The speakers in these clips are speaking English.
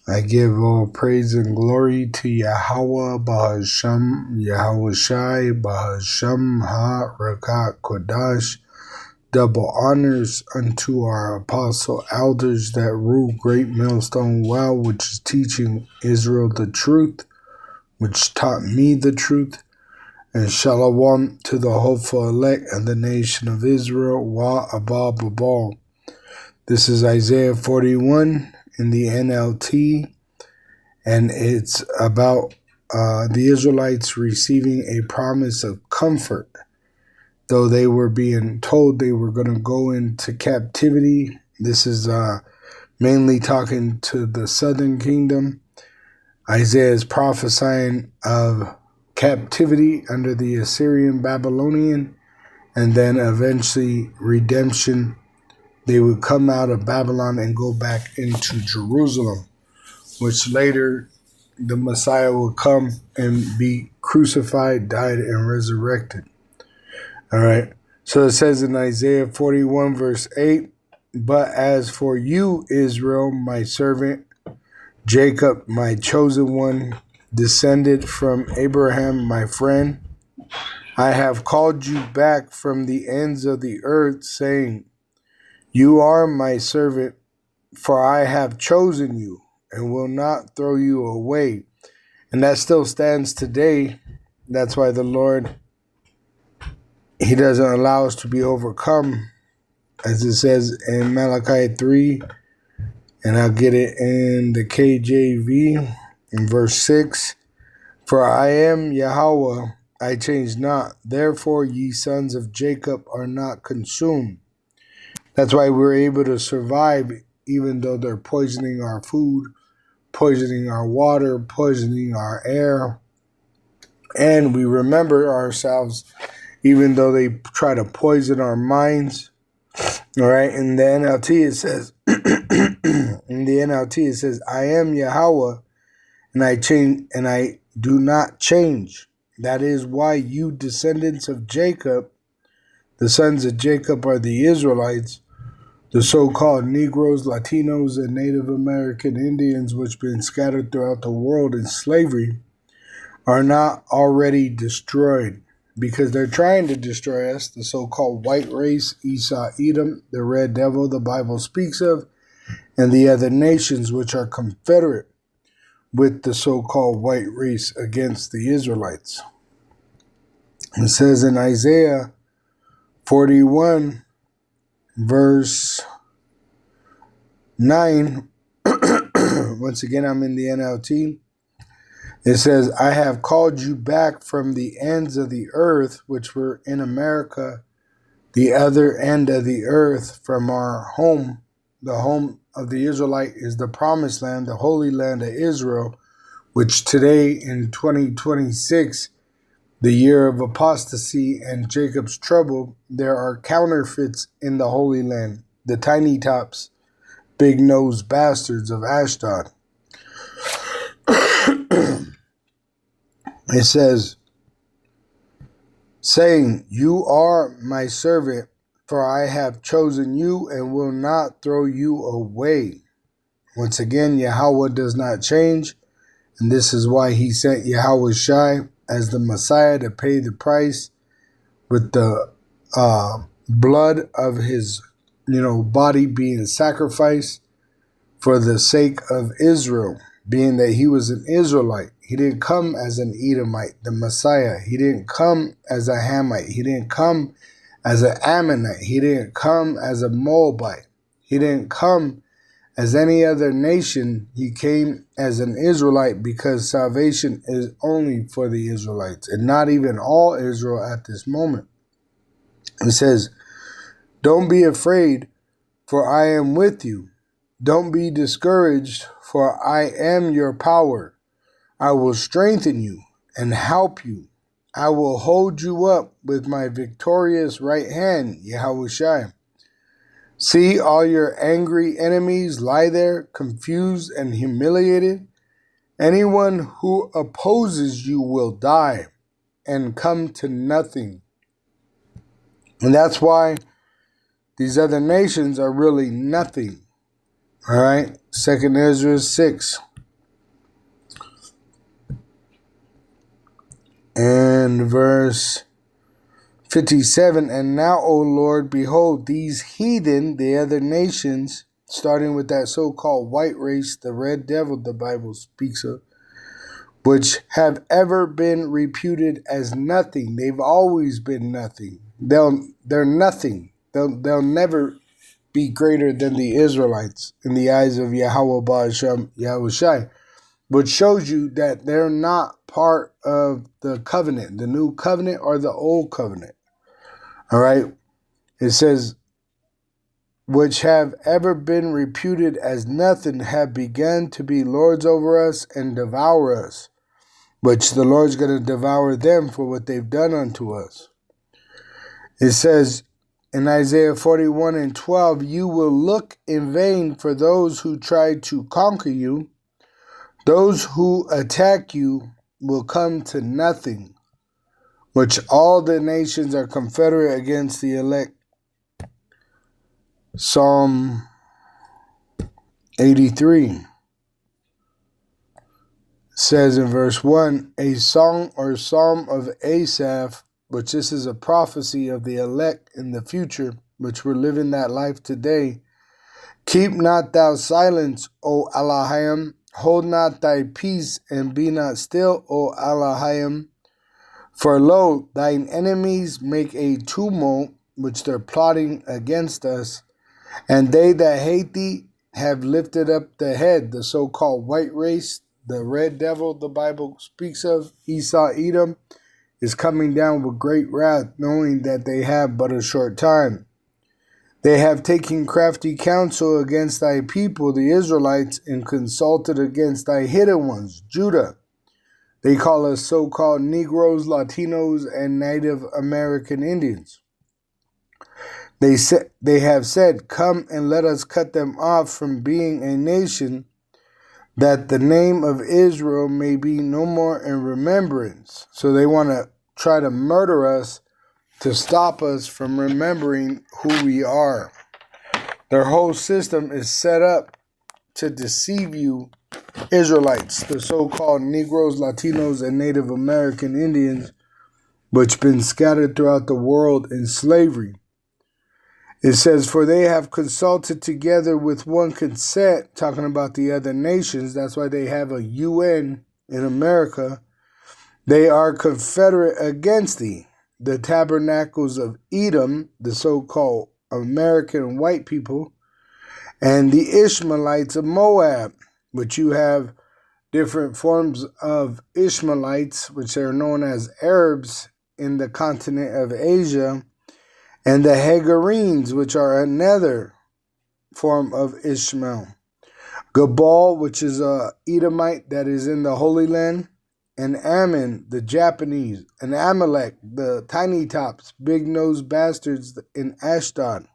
I give all praise and glory to Yahweh Bahasham, Yahweh Shai, Bahasham Ha Rakat Kodash. Double honors unto our apostle elders that rule Great Millstone Well, which is teaching Israel the truth, which taught me the truth. And shalom to the hopeful elect and the nation of Israel. Wa Abba Babal. This is Isaiah 41 in the NLT, and it's about the Israelites receiving a promise of comfort, though they were being told they were going to go into captivity. This is mainly talking to the southern kingdom. Isaiah is prophesying of captivity under the Assyrian Babylonian, and then eventually redemption. They would come out of Babylon and go back into Jerusalem, which later the Messiah will come and be crucified, died, and resurrected. All right. So it says in Isaiah 41, verse 8, "But as for you, Israel, my servant, Jacob, my chosen one, descended from Abraham, my friend, I have called you back from the ends of the earth, saying, you are my servant, for I have chosen you and will not throw you away." And that still stands today. That's why the Lord, He doesn't allow us to be overcome, as it says in Malachi 3, and I'll get it in the KJV in verse 6. "For I am Yahweh, I change not. Therefore ye sons of Jacob are not consumed." That's why we're able to survive, even though they're poisoning our food, poisoning our water, poisoning our air. And we remember ourselves, even though they try to poison our minds. All right, in the NLT it says, "I am Yahweh, and I change, and I do not change. That is why you descendants of Jacob," the sons of Jacob are the Israelites, the so-called Negroes, Latinos, and Native American Indians, which have been scattered throughout the world in slavery, are not already destroyed, because they're trying to destroy us, the so-called white race, Esau, Edom, the red devil the Bible speaks of, and the other nations which are confederate with the so-called white race against the Israelites. It says in Isaiah 41, verse 9, once again I'm in the NLT, it says, "I have called you back from the ends of the earth," which were in America, the other end of the earth from our home. The home of the Israelite is the promised land, the holy land of Israel, which today in 2026, the year of apostasy and Jacob's trouble, there are counterfeits in the Holy Land, the tiny tops, big nose bastards of Ashdod. It says, saying, "You are my servant, for I have chosen you and will not throw you away." Once again, Yahweh does not change, and this is why He sent Yahweh Shai as the Messiah to pay the price with the blood of His body being sacrificed for the sake of Israel, being that He was an Israelite. He didn't come as an Edomite, the Messiah. He didn't come as a Hamite. He didn't come as an Ammonite. He didn't come as a Moabite. He didn't come as any other nation. He came as an Israelite, because salvation is only for the Israelites and not even all Israel at this moment. It says, "Don't be afraid, for I am with you. Don't be discouraged, for I am your power. I will strengthen you and help you. I will hold you up with my victorious right hand," Yahweh Shai. "See all your angry enemies lie there, confused and humiliated. Anyone who opposes you will die and come to nothing." And that's why these other nations are really nothing. All right, 2 Ezra 6. And verse 57, and now, O Lord, behold, these heathen, the other nations, starting with that so-called white race, the red devil the Bible speaks of, which have ever been reputed as nothing. They've always been nothing. They're nothing. They'll never be greater than the Israelites in the eyes of Yahweh Ba'ashem Yahushai, which shows you that they're not part of the covenant, the new covenant or the old covenant. All right. It says, which have ever been reputed as nothing, have begun to be lords over us and devour us, which the Lord's going to devour them for what they've done unto us. It says in Isaiah 41:12, you will look in vain for those who try to conquer you. Those who attack you will come to nothing, which all the nations are confederate against the elect. Psalm 83 says in verse 1, a song or psalm of Asaph, which this is a prophecy of the elect in the future, which we're living that life today. Keep not thou silence, O Elohim, hold not thy peace, and be not still, O Elohim. For lo, thine enemies make a tumult, which they're plotting against us, and they that hate thee have lifted up the head, the so-called white race, the red devil the Bible speaks of, Esau, Edom, is coming down with great wrath, knowing that they have but a short time. They have taken crafty counsel against thy people, the Israelites, and consulted against thy hidden ones, Judah. They call us so-called Negroes, Latinos, and Native American Indians. They have said, come and let us cut them off from being a nation, that the name of Israel may be no more in remembrance. So they want to try to murder us to stop us from remembering who we are. Their whole system is set up to deceive you, Israelites, the so-called Negroes, Latinos, and Native American Indians, which been scattered throughout the world in slavery. It says, for they have consulted together with one consent, talking about the other nations. That's why they have a UN in America. They are confederate against thee. The tabernacles of Edom, the so-called American white people, and the Ishmaelites of Moab, which you have different forms of Ishmaelites, which are known as Arabs in the continent of Asia, and the Hagarenes, which are another form of Ishmael. Gabal, which is a Edomite that is in the Holy Land, and Ammon, the Japanese, and Amalek, the tiny tops, big-nosed bastards in Ashdod,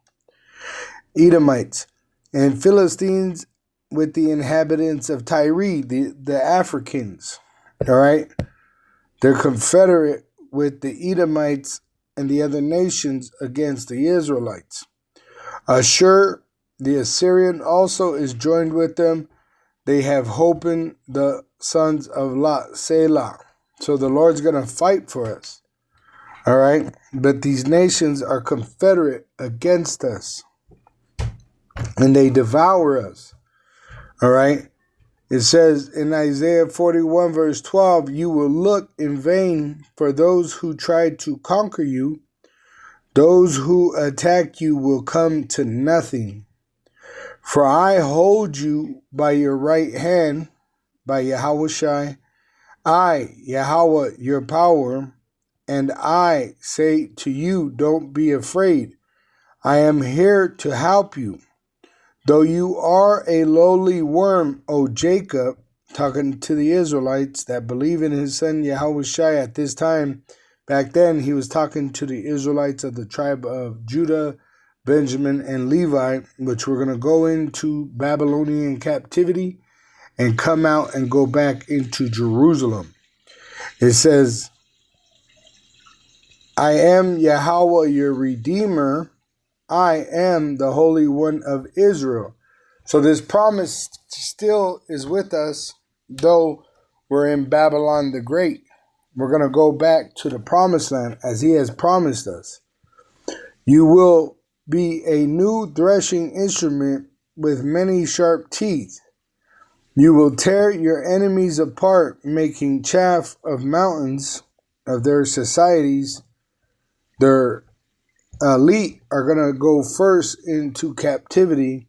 Edomites, and Philistines with the inhabitants of Tyre, the Africans. All right? They're confederate with the Edomites and the other nations against the Israelites. Ashur, the Assyrian, also is joined with them. They have Hopen, the sons of Lot, Selah. So the Lord's going to fight for us. All right? But these nations are confederate against us. And they devour us. All right? It says in Isaiah 41 verse 12, you will look in vain for those who try to conquer you. Those who attack you will come to nothing. For I hold you by your right hand, by Yahushai. I, Yahweh, your power, and I say to you, don't be afraid. I am here to help you. Though you are a lowly worm, O Jacob, talking to the Israelites that believe in his son Yahushua at this time. Back then, he was talking to the Israelites of the tribe of Judah, Benjamin, and Levi, which were going to go into Babylonian captivity and come out and go back into Jerusalem. It says, I am Yahweh, your Redeemer. I am the Holy One of Israel. So this promise still is with us, though we're in Babylon the Great. we're going to go back to the promised land as he has promised us. You will be a new threshing instrument with many sharp teeth. You will tear your enemies apart, making chaff of mountains of their societies. Their elite are going to go first into captivity.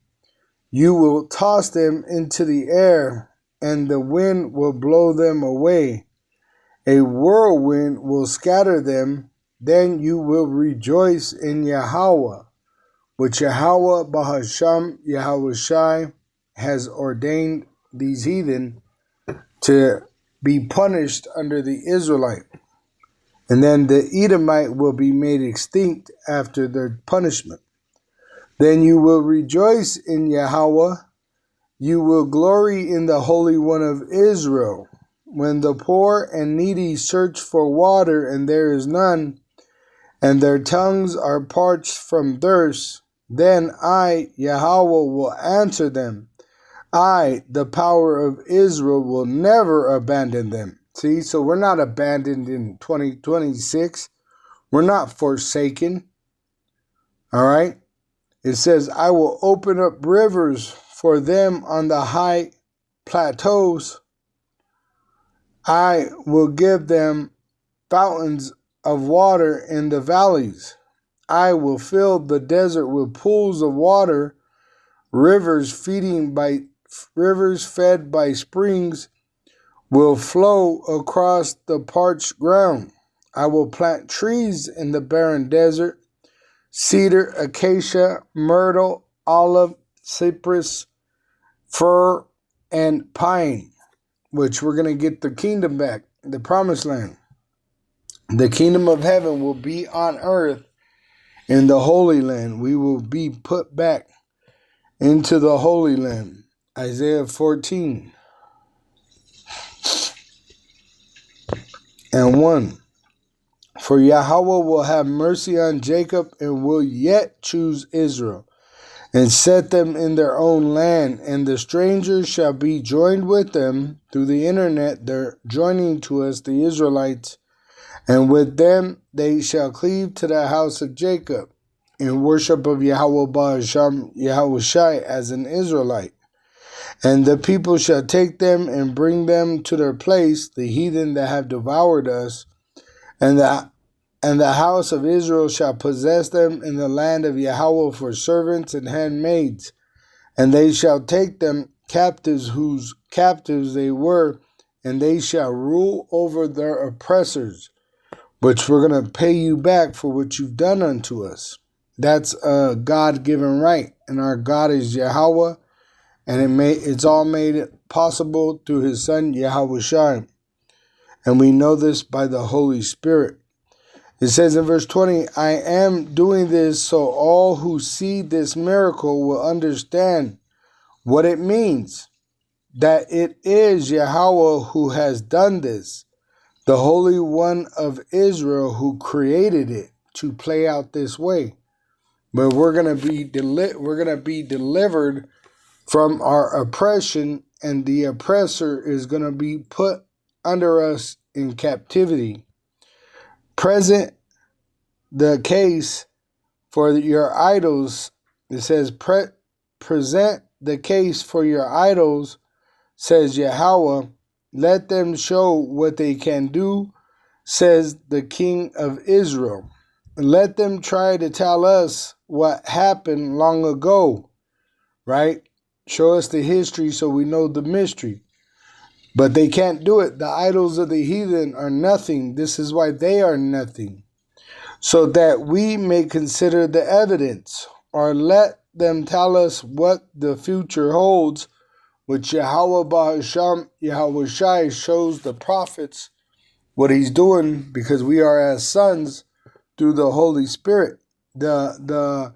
You will toss them into the air, and the wind will blow them away. A whirlwind will scatter them. Then you will rejoice in Yahweh, which Yahweh Bahasham Yahushai has ordained these heathen to be punished under the Israelite. And then the Edomite will be made extinct after their punishment. Then you will rejoice in Yahweh. You will glory in the Holy One of Israel. When the poor and needy search for water and there is none, and their tongues are parched from thirst, then I, Yahweh, will answer them. I, the power of Israel, will never abandon them. See, so we're not abandoned in 2026. We're not forsaken. All right? It says, I will open up rivers for them on the high plateaus. I will give them fountains of water in the valleys. I will fill the desert with pools of water, rivers fed by springs will flow across the parched ground. I will plant trees in the barren desert, cedar, acacia, myrtle, olive, cypress, fir, and pine, which we're going to get the kingdom back, the promised land. The kingdom of heaven will be on earth in the Holy Land. We will be put back into the Holy Land. Isaiah 14 and 1. For Yahweh will have mercy on Jacob and will yet choose Israel and set them in their own land, and the strangers shall be joined with them through the internet. They're joining to us, the Israelites, and with them they shall cleave to the house of Jacob in worship of Yahweh Ba'asham Yahushai as an Israelite. And the people shall take them and bring them to their place, the heathen that have devoured us, and the house of Israel shall possess them in the land of Yahweh for servants and handmaids. And they shall take them captives whose captives they were, and they shall rule over their oppressors, which we're going to pay you back for what you've done unto us. That's a God-given right. And our God is Yahweh, and it's all made possible through his son, Yahushua. And we know this by the Holy Spirit. It says in verse 20, I am doing this so all who see this miracle will understand what it means, that it is Yahweh who has done this, the Holy One of Israel who created it to play out this way. But we're going to be delivered from our oppression, and the oppressor is going to be put under us in captivity. Present the case for your idols. It says, present the case for your idols, says Yahweh. Let them show what they can do, says the King of Israel. Let them try to tell us what happened long ago, right? Show us the history so we know the mystery. But they can't do it. The idols of the heathen are nothing. This is why they are nothing. So that we may consider the evidence, or let them tell us what the future holds, which Yahweh Bahasham Yahushai shows the prophets what he's doing, because we are as sons through the Holy Spirit. The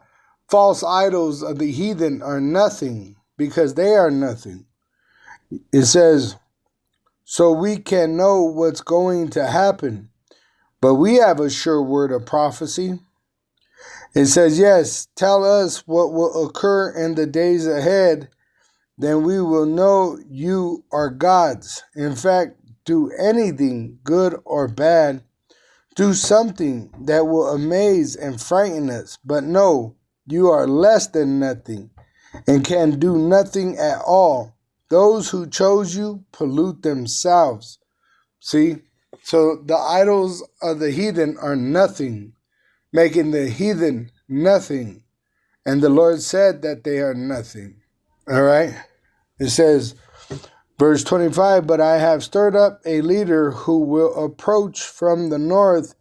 false idols of the heathen are nothing, because they are nothing. It says, so we can know what's going to happen, but we have a sure word of prophecy. It says, yes, tell us what will occur in the days ahead, then we will know you are gods. In fact, do anything, good or bad. Do something that will amaze and frighten us. But no, you are less than nothing and can do nothing at all. Those who chose you pollute themselves. See? So the idols of the heathen are nothing, making the heathen nothing. And the Lord said that they are nothing. All right? It says, verse 25, but I have stirred up a leader who will approach from the north.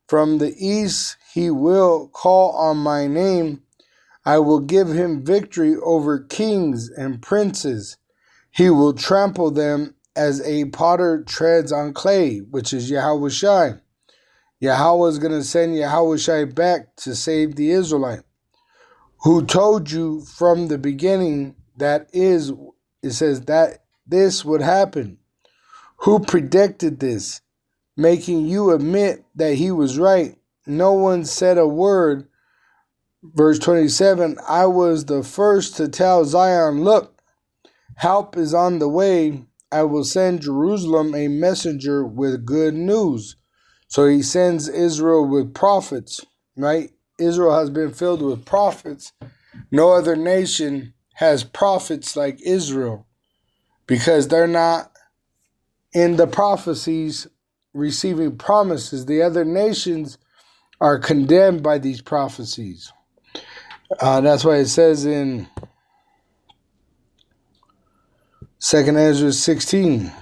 From the east he will call on my name. I will give him victory over kings and princes. He will trample them as a potter treads on clay, which is Yahushai. Yahweh is going to send Yahushai back to save the Israelite. Who told you from the beginning it says that this would happen? Who predicted this, making you admit that he was right? No one said a word. Verse 27, I was the first to tell Zion, look, help is on the way. I will send Jerusalem a messenger with good news. So he sends Israel with prophets, right? Israel has been filled with prophets. No other nation has prophets like Israel because they're not in the prophecies receiving promises. The other nations are condemned by these prophecies. That's why it says in 2 Ezra 16.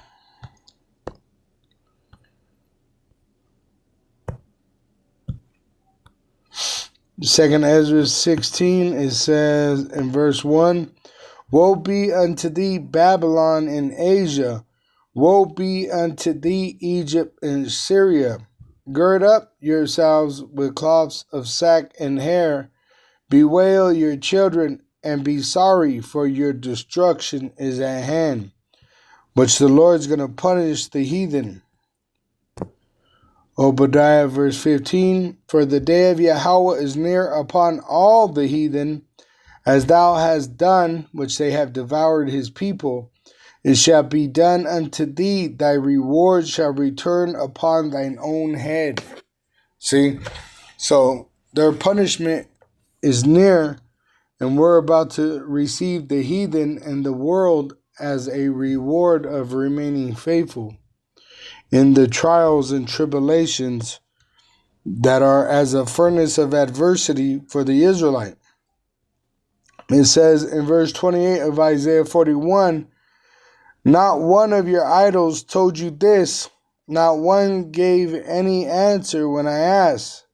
Second Ezra 16, it says in verse 1, woe be unto thee, Babylon in Asia. Woe be unto thee, Egypt and Syria. Gird up yourselves with cloths of sack and hair. Bewail your children and be sorry, for your destruction is at hand, which the Lord's going to punish the heathen. Obadiah verse 15, for the day of Yahweh is near upon all the heathen, as thou hast done, which they have devoured his people. It shall be done unto thee, thy reward shall return upon thine own head. See? So their punishment is near, and we're about to receive the heathen and the world as a reward of remaining faithful in the trials and tribulations that are as a furnace of adversity for the Israelite. It says in verse 28 of Isaiah 41, not one of your idols told you this, not one gave any answer when I asked,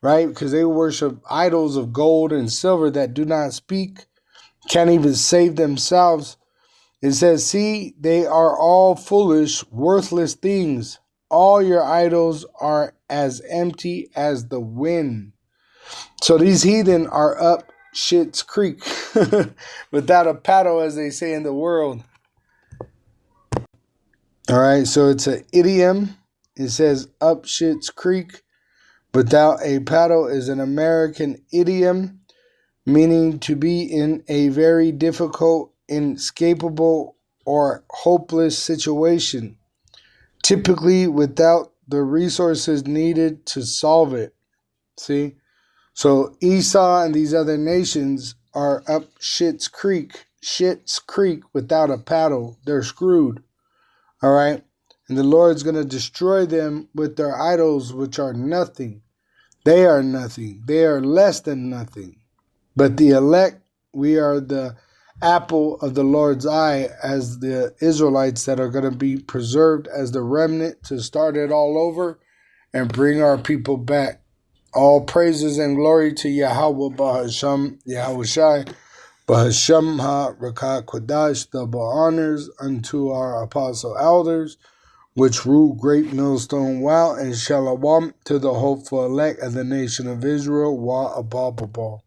right? Because they worship idols of gold and silver that do not speak, can't even save themselves. It says, see, they are all foolish, worthless things. All your idols are as empty as the wind. So these heathen are up shit's creek without a paddle, as they say in the world. All right, so it's an idiom. It says up shit's creek without a paddle is an American idiom meaning to be in a very difficult, inescapable, or hopeless situation, typically without the resources needed to solve it. See? So Esau and these other nations are up shit's creek without a paddle. They're screwed. All right? And the Lord's going to destroy them with their idols, which are nothing. They are nothing. They are less than nothing. But the elect, we are the apple of the Lord's eye as the Israelites that are going to be preserved as the remnant to start it all over and bring our people back. All praises and glory to Yahweh Bahasham Yahushai Bahasham Ha-Rakat Kodash, double honors unto our apostle elders, which rule great millstone wow, and shalom to the hopeful elect of the nation of Israel, wa abababal.